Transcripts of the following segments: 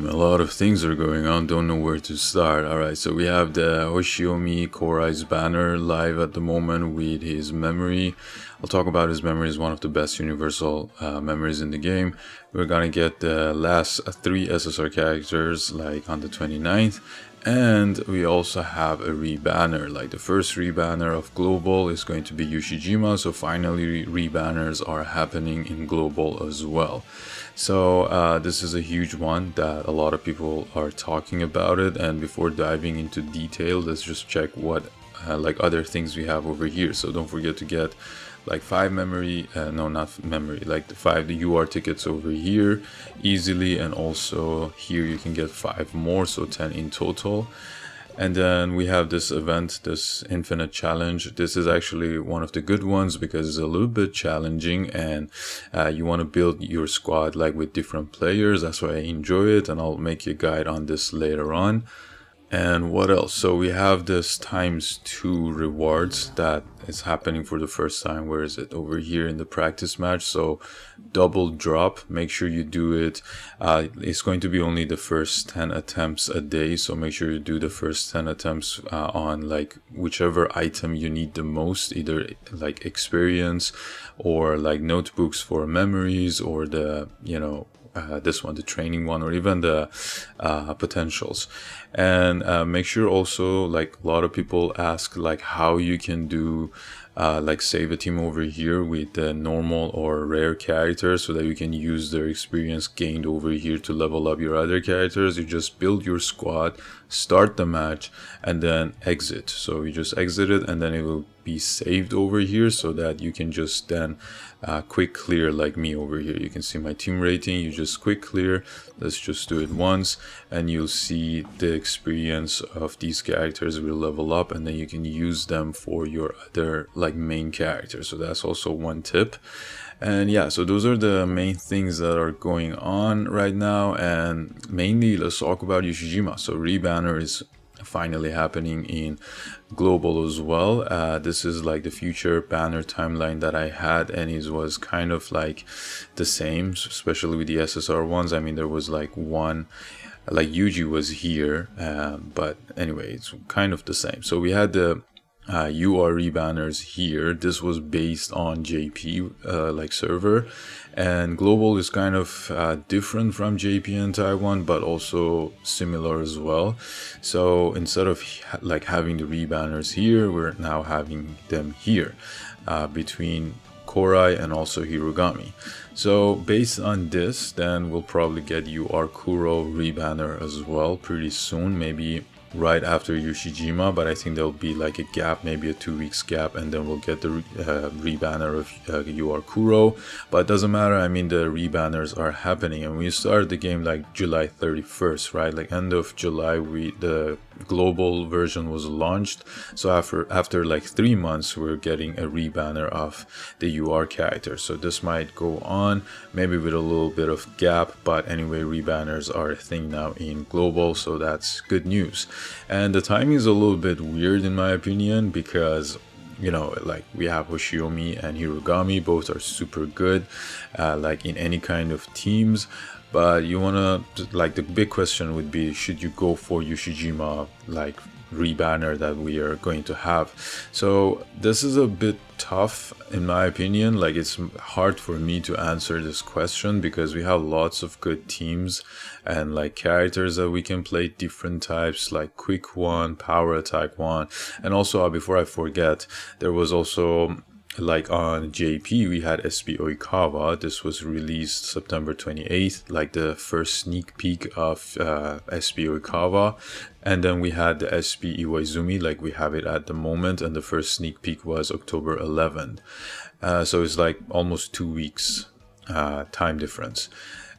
A lot of things are going on, don't know where to start. Alright, so we have the Hoshiomi Korai's banner live at the moment with his memory. I'll talk about his memory as one of the best universal memories in the game. We're gonna get the last 3 SSR characters like on the 29th. And we also have a Rebanner, like the first Rebanner of Global is going to be Ushijima, so finally Rebanners are happening in Global as well. So this is a huge one that a lot of people are talking about it, and before diving into detail, let's just check what like other things we have over here. So don't forget to get like 5 memory, no not memory, like the 5 UR tickets over here easily, and also here you can get 5 more, so 10 in total. And then we have this event, this infinite challenge. This is actually one of the good ones because it's a little bit challenging, and you want to build your squad like with different players. That's why I enjoy it, and I'll make you a guide on this later on. And what else? So we have this ×2 rewards that is happening for the first time. Where is it? Over here in the practice match. So double drop, make sure you do it. It's going to be only the first 10 attempts a day, so make sure you do the first 10 attempts on like whichever item you need the most, either like experience or like notebooks for memories, or the this one, the training one, or even the potentials. And make sure also, like a lot of people ask like how you can do like save a team over here with the normal or rare characters, so that you can use their experience gained over here to level up your other characters. You just build your squad, start the match, and then exit. So you just exit it, and then it will be saved over here, so that you can just then quick clear like me over here. You can see my team rating. You just quick clear. Let's just do it once, and you'll see the experience of these characters will level up, and then you can use them for your other like main character. So that's also one tip. And yeah, so those are the main things that are going on right now, and mainly let's talk about Ushijima. So Rebanner is finally happening in Global as well. This is like the future banner timeline that I had, and it was kind of like the same, especially with the SSR ones. I mean, there was like one, like Yuji was here, but anyway, it's kind of the same. So we had the UR Rebanners here. This was based on JP like server, and Global is kind of different from JP and Taiwan, but also similar as well. So instead of like having the Rebanners here, we're now having them here between Korai and also Hirogami. So based on this, then we'll probably get UR Kuro Rebanner as well pretty soon, maybe right after Ushijima, but I think there'll be like a gap, maybe a 2 weeks gap, and then we'll get the Rebanner of UR Kuro. But it doesn't matter, I mean the Rebanners are happening, and we started the game like July 31st, right? Like end of July, the global version was launched. So after like 3 months, we're getting a Rebanner of the UR character. So this might go on, maybe with a little bit of gap, but anyway, Rebanners are a thing now in global, so that's good news. And the timing is a little bit weird in my opinion, because like we have Hoshiomi and Hirogami, both are super good like in any kind of teams. But you wanna, like the big question would be, should you go for Ushijima like Rebanner that we are going to have? So this is a bit tough in my opinion. Like it's hard for me to answer this question, because we have lots of good teams and like characters that we can play, different types like quick one, power attack one, and also before I forget, there was also like on JP we had SP Oikawa. This was released September 28th, like the first sneak peek of SP Oikawa. And then we had the SP Iwaizumi, like we have it at the moment, and the first sneak peek was October 11th. So it's like almost 2 weeks time difference.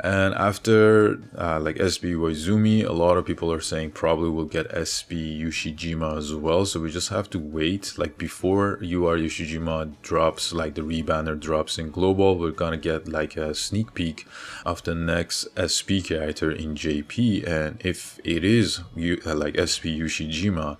And after like SP Iwaizumi, a lot of people are saying probably we'll get SP Ushijima as well. So we just have to wait. Like before UR Ushijima drops, like the Rebanner drops in global, we're gonna get like a sneak peek of the next SP character in JP. And if it is like SP Ushijima,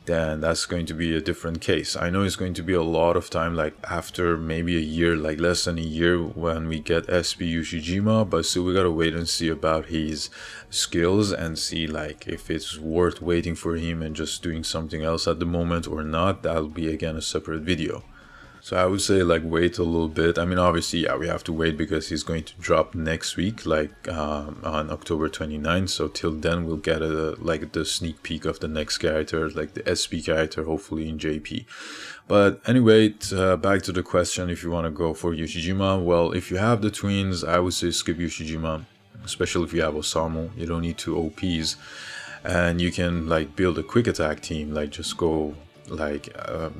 then that's going to be a different case. I know it's going to be a lot of time, like after maybe a year, like less than a year, when we get SP Ushijima, but still we gotta wait and see about his skills and see like if it's worth waiting for him and just doing something else at the moment or not. That'll be again a separate video. So I would say like wait a little bit. I mean, obviously, yeah, we have to wait because he's going to drop next week, like on October 29th. So till then, we'll get like the sneak peek of the next character, like the SP character, hopefully in JP. But anyway, back to the question, if you want to go for Ushijima, well, if you have the twins, I would say skip Ushijima, especially if you have Osamu. You don't need two OPs, and you can like build a quick attack team, like just go like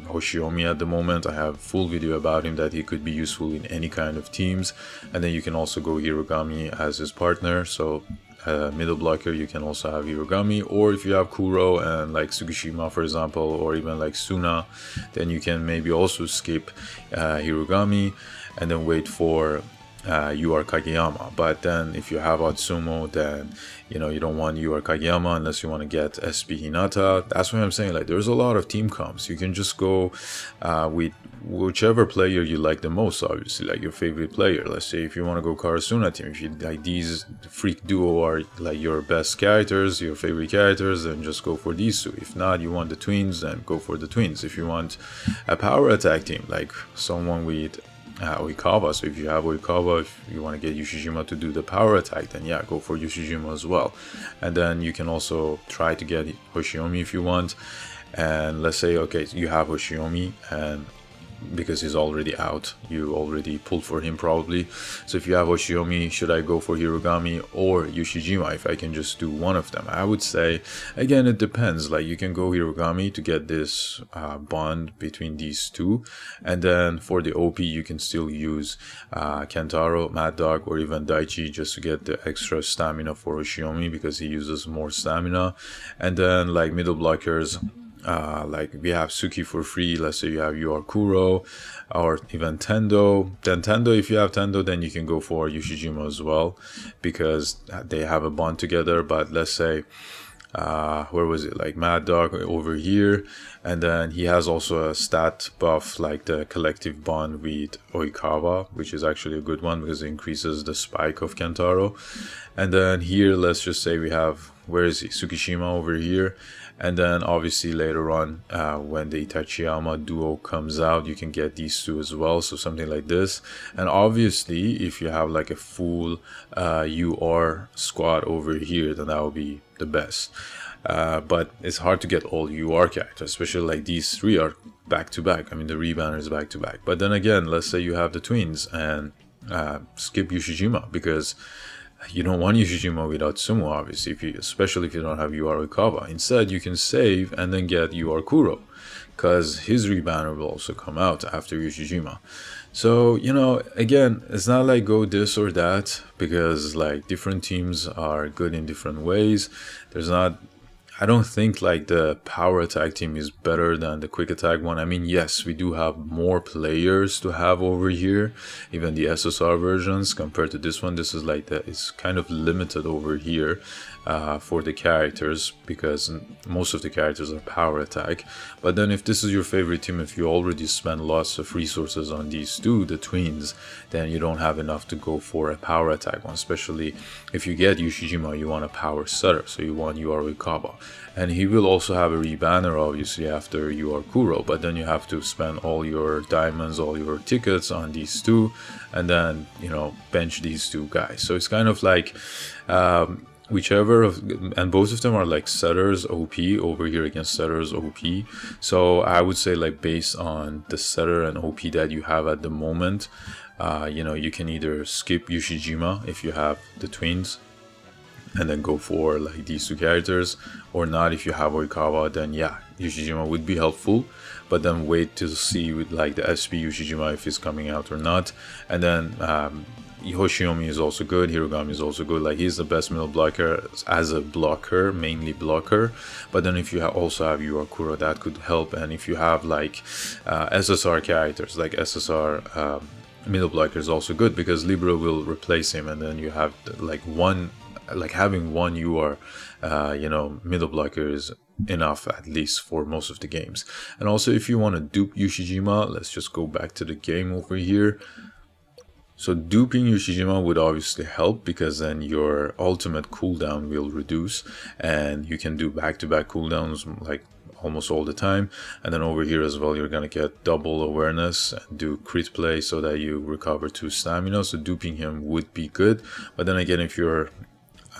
Hoshiomi at the moment. I have a full video about him that he could be useful in any kind of teams. And then you can also go Hirogami as his partner, so middle blocker you can also have Hirogami, or if you have Kuro and like Tsukishima for example, or even like Suna, then you can maybe also skip Hirogami and then wait for UR Kageyama. But then if you have Atsumo, then you know you don't want UR Kageyama unless you want to get SP Hinata. That's what I'm saying, like there's a lot of team comps. You can just go with whichever player you like the most, obviously, like your favorite player. Let's say if you want to go Karasuna team, if you like these freak duo are like your best characters, your favorite characters, then just go for these two. If not, you want the twins, then go for the twins. If you want a power attack team, like someone with Oikawa, so if you have Oikawa, if you want to get Ushijima to do the power attack, then yeah, go for Ushijima as well. And then you can also try to get Hoshiomi if you want. And let's say, okay, you have Hoshiomi, and because he's already out, you already pulled for him probably. So if you have Hoshiomi, should I go for Hirogami or Ushijima if I can just do one of them? I would say, again, it depends. Like you can go Hirogami to get this bond between these two, and then for the OP you can still use Kentaro, Mad Dog, or even Daichi just to get the extra stamina for Hoshiomi because he uses more stamina. And then like middle blockers, like we have Suki for free. Let's say you have UR Kuro or even Tendo. Then Tendo, if you have Tendo, then you can go for Ushijima as well because they have a bond together. But let's say where was it, like Mad Dog over here, and then he has also a stat buff like the collective bond with Oikawa, which is actually a good one because it increases the spike of Kentaro. And then here, let's just say we have, where is he, Tsukishima over here. And then obviously later on, when the Itachiyama duo comes out, you can get these two as well. So something like this. And obviously, if you have like a full UR squad over here, then that would be the best. But it's hard to get all UR characters, especially like these three are back to back. I mean, the Rebanners back to back. But then again, let's say you have the twins and skip Ushijima because you don't want Ushijima without Sumo, obviously, especially if you don't have UR Oikawa. Instead, you can save and then get UR Kuro, because his Rebanner will also come out after Ushijima. So, you know, again, it's not like go this or that, because like different teams are good in different ways. I don't think like the power attack team is better than the quick attack one. I mean, yes, we do have more players to have over here, even the SSR versions compared to this one. This is like it's kind of limited over here for the characters because most of the characters are power attack. But then if this is your favorite team, if you already spend lots of resources on these two, the twins, then you don't have enough to go for a power attack one. Especially if you get Ushijima, you want a power setter, so you want UR Oikawa. And he will also have a Rebanner obviously after UR Kuro, but then you have to spend all your diamonds, all your tickets on these two, and then, you know, bench these two guys. So it's kind of like whichever of, and both of them are like setters OP over here against setters OP. So I would say like based on the setter and OP that you have at the moment, you know, you can either skip Ushijima if you have the twins and then go for like these two characters, or not. If you have Oikawa, then yeah, Ushijima would be helpful, but then wait to see with like the SP Ushijima if it's coming out or not. And then Hoshiomi is also good, Hirogami is also good. Like he's the best middle blocker as a blocker, mainly blocker. But then if you also have UR Kuro, that could help. And if you have like SSR characters, like SSR middle blocker is also good because Libra will replace him, and then you have like having one UR you know, middle blocker is enough, at least for most of the games. And also, if you want to dupe Ushijima, let's just go back to the game over here. So duping Ushijima would obviously help, because then your ultimate cooldown will reduce and you can do back-to-back cooldowns like almost all the time. And then over here as well, you're gonna get double awareness and do crit play so that you recover 2 stamina. So duping him would be good. But then again, if you're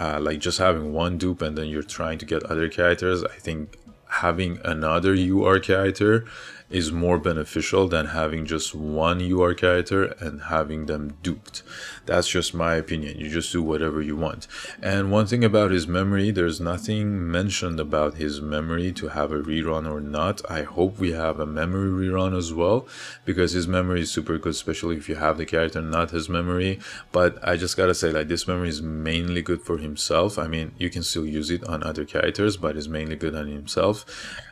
like just having one dupe and then you're trying to get other characters, I think having another UR character is more beneficial than having just one UR character and having them duped. That's just my opinion. You just do whatever you want. And one thing about his memory, there's nothing mentioned about his memory to have a rerun or not. I hope we have a memory rerun as well, because his memory is super good, especially if you have the character, not his memory. But I just gotta say, like, this memory is mainly good for himself. I mean, you can still use it on other characters, but it's mainly good on himself.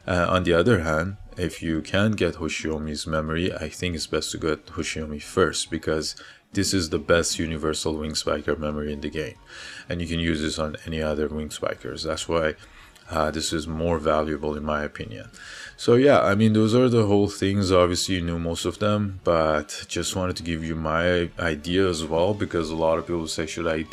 On the other hand, if you can get Hoshiomi's memory, I think it's best to get Hoshiomi first, because this is the best universal wing spiker memory in the game, and you can use this on any other wing spikers. That's why this is more valuable in my opinion. So yeah, I mean, those are the whole things. Obviously you knew most of them, but just wanted to give you my idea as well, because a lot of people say, should I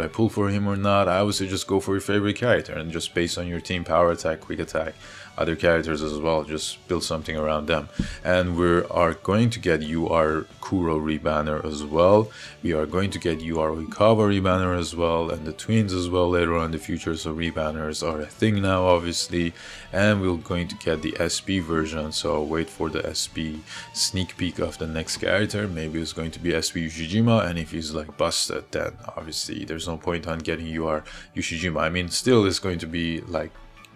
pull for him or not? I would say just go for your favorite character, and just based on your team power attack, quick attack, other characters as well, just build something around them. And we are going to get UR Kuro Rebanner as well. We are going to get UR Oikawa Rebanner as well, and the twins as well later on in the future. So Rebanners are a thing now, obviously, and we're going to get the SP version. So wait for the SP sneak peek of the next character. Maybe it's going to be SP Ushijima, and if he's like busted, then obviously there's no point on getting UR Ushijima. I mean, still it's going to be like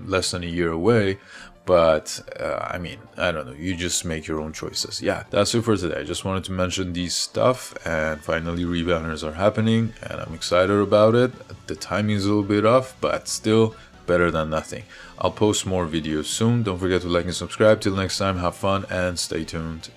less than a year away, but I mean, I don't know, you just make your own choices. Yeah, that's it for today. I just wanted to mention these stuff, and finally Rebanners are happening and I'm excited about it. The timing is a little bit off, but still better than nothing. I'll post more videos soon. Don't forget to like and subscribe. Till next time, have fun and stay tuned.